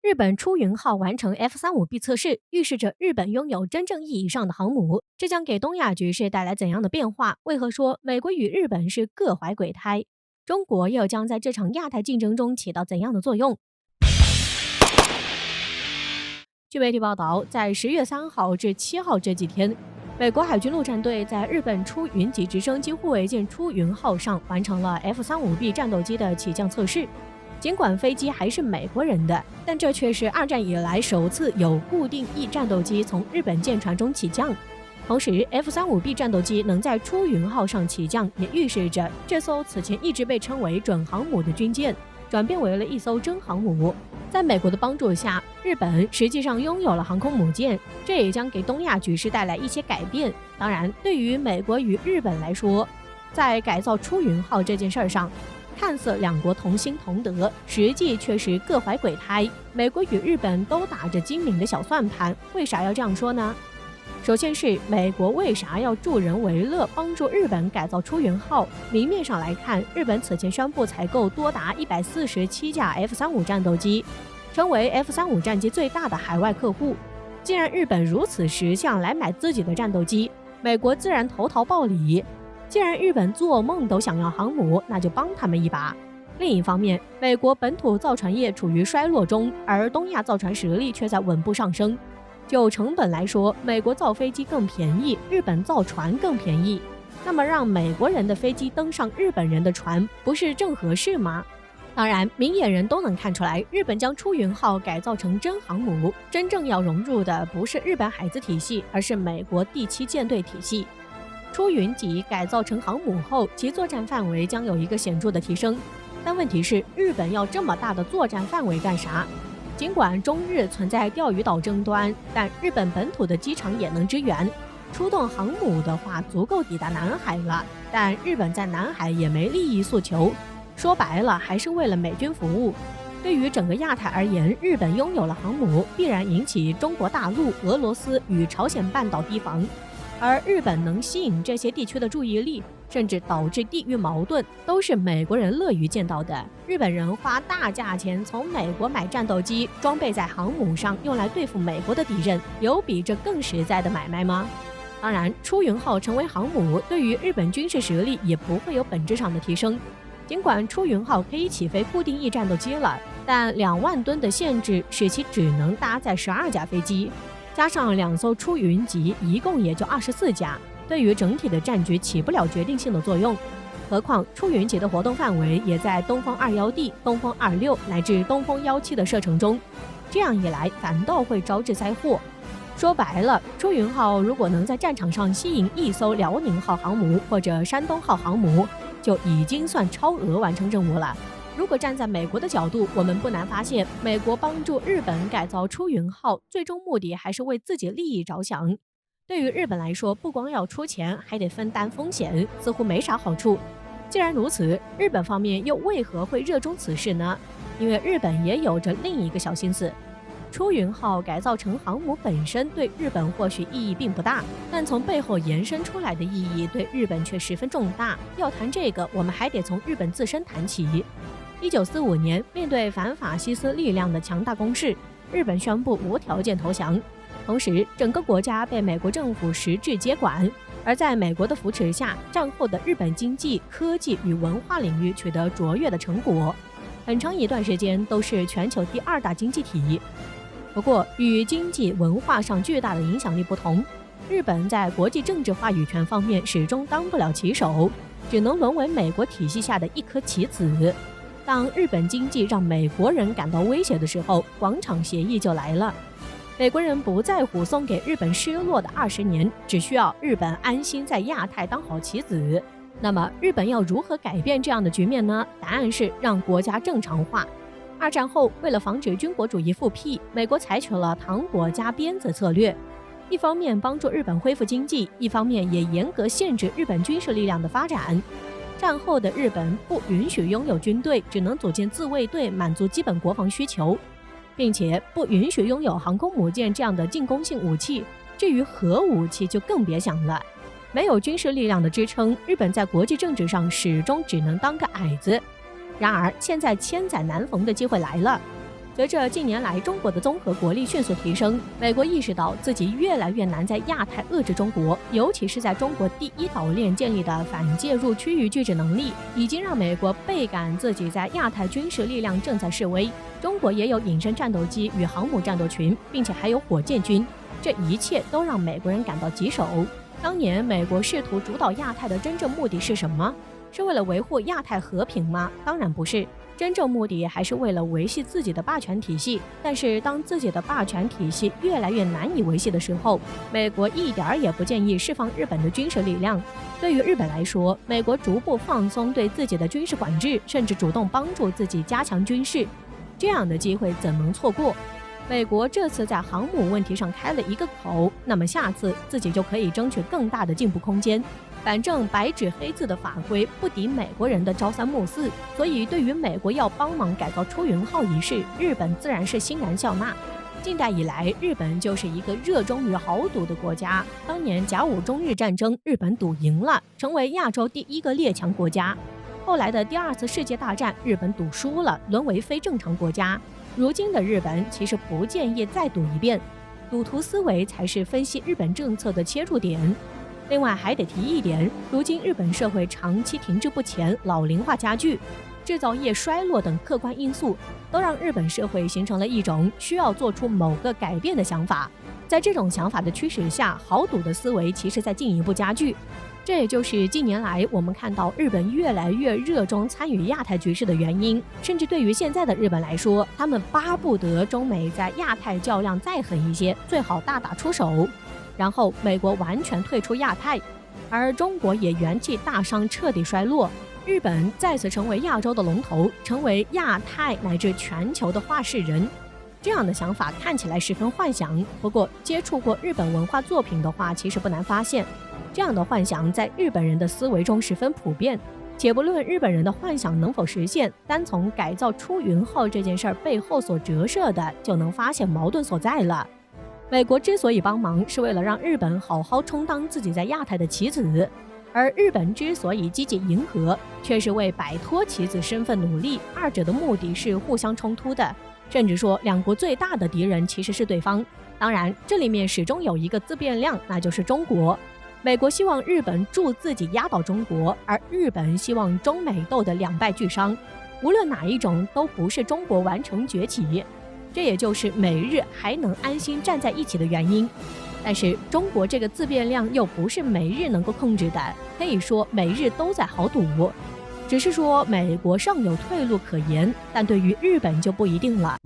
日本出云号完成 F-35B 测试，预示着日本拥有真正意义上的航母，这将给东亚局势带来怎样的变化？为何说美国与日本是各怀鬼胎？中国又将在这场亚太竞争中起到怎样的作用？据媒体报道，在10月3号至7号这几天，美国海军陆战队在日本出云级直升机护卫舰出云号上完成了 F-35B 战斗机的起降测试。尽管飞机还是美国人的，但这却是2战以来首次有固定翼战斗机从日本舰船中起降。同时 F-35B 战斗机能在出云号上起降，也预示着这艘此前一直被称为准航母的军舰转变为了一艘真航母。在美国的帮助下，日本实际上拥有了航空母舰，这也将给东亚局势带来一些改变。当然，对于美国与日本来说，在改造出云号这件事上，看似两国同心同德，实际却是各怀鬼胎。美国与日本都打着精明的小算盘，为啥要这样说呢？首先是美国为啥要助人为乐，帮助日本改造出云号？明面上来看，日本此前宣布采购多达147架 F-35战斗机，成为 F-35战机最大的海外客户。既然日本如此识相来买自己的战斗机，美国自然投桃报李。既然日本做梦都想要航母，那就帮他们一把。另一方面，美国本土造船业处于衰落中，而东亚造船实力却在稳步上升。就成本来说，美国造飞机更便宜，日本造船更便宜。那么让美国人的飞机登上日本人的船，不是正合适吗？当然，明眼人都能看出来，日本将出云号改造成真航母，真正要融入的不是日本海自体系，而是美国第7舰队体系。出云级改造成航母后，其作战范围将有一个显著的提升。但问题是，日本要这么大的作战范围干啥？尽管中日存在钓鱼岛争端，但日本本土的机场也能支援。出动航母的话，足够抵达南海了。但日本在南海也没利益诉求，说白了还是为了美军服务。对于整个亚太而言，日本拥有了航母，必然引起中国大陆、俄罗斯与朝鲜半岛提防。而日本能吸引这些地区的注意力，甚至导致地域矛盾，都是美国人乐于见到的。日本人花大价钱从美国买战斗机，装备在航母上，用来对付美国的敌人，有比这更实在的买卖吗？当然，出云号成为航母，对于日本军事实力也不会有本质上的提升。尽管出云号可以起飞固定翼战斗机了，但2万吨的限制使其只能搭载12架飞机。加上2艘出云级，一共也就24架，对于整体的战局起不了决定性的作用。何况出云级的活动范围也在东风 21D、东风26乃至东风17的射程中，这样一来反倒会招致灾祸。说白了，出云号如果能在战场上吸引一艘辽宁号航母或者山东号航母，就已经算超额完成任务了。如果站在美国的角度，我们不难发现，美国帮助日本改造出云号，最终目的还是为自己利益着想。对于日本来说，不光要出钱，还得分担风险，似乎没啥好处。既然如此，日本方面又为何会热衷此事呢？因为日本也有着另一个小心思。出云号改造成航母本身对日本或许意义并不大，但从背后延伸出来的意义对日本却十分重大。要谈这个，我们还得从日本自身谈起。1945年，面对反法西斯力量的强大攻势，日本宣布无条件投降，同时整个国家被美国政府实质接管。而在美国的扶持下，战后的日本经济、科技与文化领域取得卓越的成果，很长一段时间都是全球第2大经济体。不过，与经济文化上巨大的影响力不同，日本在国际政治话语权方面始终当不了旗手，只能沦为美国体系下的一颗棋子。当日本经济让美国人感到威胁的时候，广场协议就来了。美国人不在乎送给日本失落的20年，只需要日本安心在亚太当好棋子。那么，日本要如何改变这样的局面呢？答案是让国家正常化。2战后，为了防止军国主义复辟，美国采取了糖果加鞭子策略，一方面帮助日本恢复经济，一方面也严格限制日本军事力量的发展。战后的日本不允许拥有军队，只能组建自卫队满足基本国防需求，并且不允许拥有航空母舰这样的进攻性武器。至于核武器就更别想了。没有军事力量的支撑，日本在国际政治上始终只能当个矮子。然而，现在千载难逢的机会来了。随着近年来中国的综合国力迅速提升，美国意识到自己越来越难在亚太遏制中国，尤其是在中国第一岛链建立的反介入区域拒止能力，已经让美国倍感自己在亚太军事力量正在式微。中国也有隐身战斗机与航母战斗群，并且还有火箭军，这一切都让美国人感到棘手。当年美国试图主导亚太的真正目的是什么？是为了维护亚太和平吗？当然不是。真正目的还是为了维系自己的霸权体系，但是当自己的霸权体系越来越难以维系的时候，美国一点也不建议释放日本的军事力量。对于日本来说，美国逐步放松对自己的军事管制，甚至主动帮助自己加强军事，这样的机会怎能错过？美国这次在航母问题上开了一个口，那么下次自己就可以争取更大的进步空间。反正白纸黑字的法规不敌美国人的朝三暮四，所以对于美国要帮忙改造出云号一事，日本自然是欣然笑纳。近代以来，日本就是一个热衷于豪赌的国家。当年甲午中日战争，日本赌赢了，成为亚洲第一个列强国家。后来的第二次世界大战，日本赌输了，沦为非正常国家。如今的日本其实不建议再赌一遍，赌徒思维才是分析日本政策的切入点。另外还得提一点，如今日本社会长期停滞不前，老龄化加剧，制造业衰落等客观因素，都让日本社会形成了一种需要做出某个改变的想法。在这种想法的驱使下，豪赌的思维其实在进一步加剧。这也就是近年来我们看到日本越来越热衷参与亚太局势的原因。甚至对于现在的日本来说，他们巴不得中美在亚太较量再狠一些，最好大打出手，然后美国完全退出亚太，而中国也元气大伤，彻底衰落，日本再次成为亚洲的龙头，成为亚太乃至全球的话事人。这样的想法看起来十分幻想，不过接触过日本文化作品的话，其实不难发现，这样的幻想在日本人的思维中十分普遍。且不论日本人的幻想能否实现，单从改造出云号这件事儿背后所折射的，就能发现矛盾所在了。美国之所以帮忙，是为了让日本好好充当自己在亚太的棋子，而日本之所以积极迎合，却是为摆脱棋子身份努力，二者的目的是互相冲突的。甚至说，两国最大的敌人其实是对方。当然，这里面始终有一个自变量，那就是中国。美国希望日本助自己压倒中国，而日本希望中美斗得两败俱伤。无论哪一种，都不是中国完成崛起。这也就是美日还能安心站在一起的原因。但是中国这个自变量又不是美日能够控制的，可以说美日都在豪赌，只是说美国尚有退路可言，但对于日本就不一定了。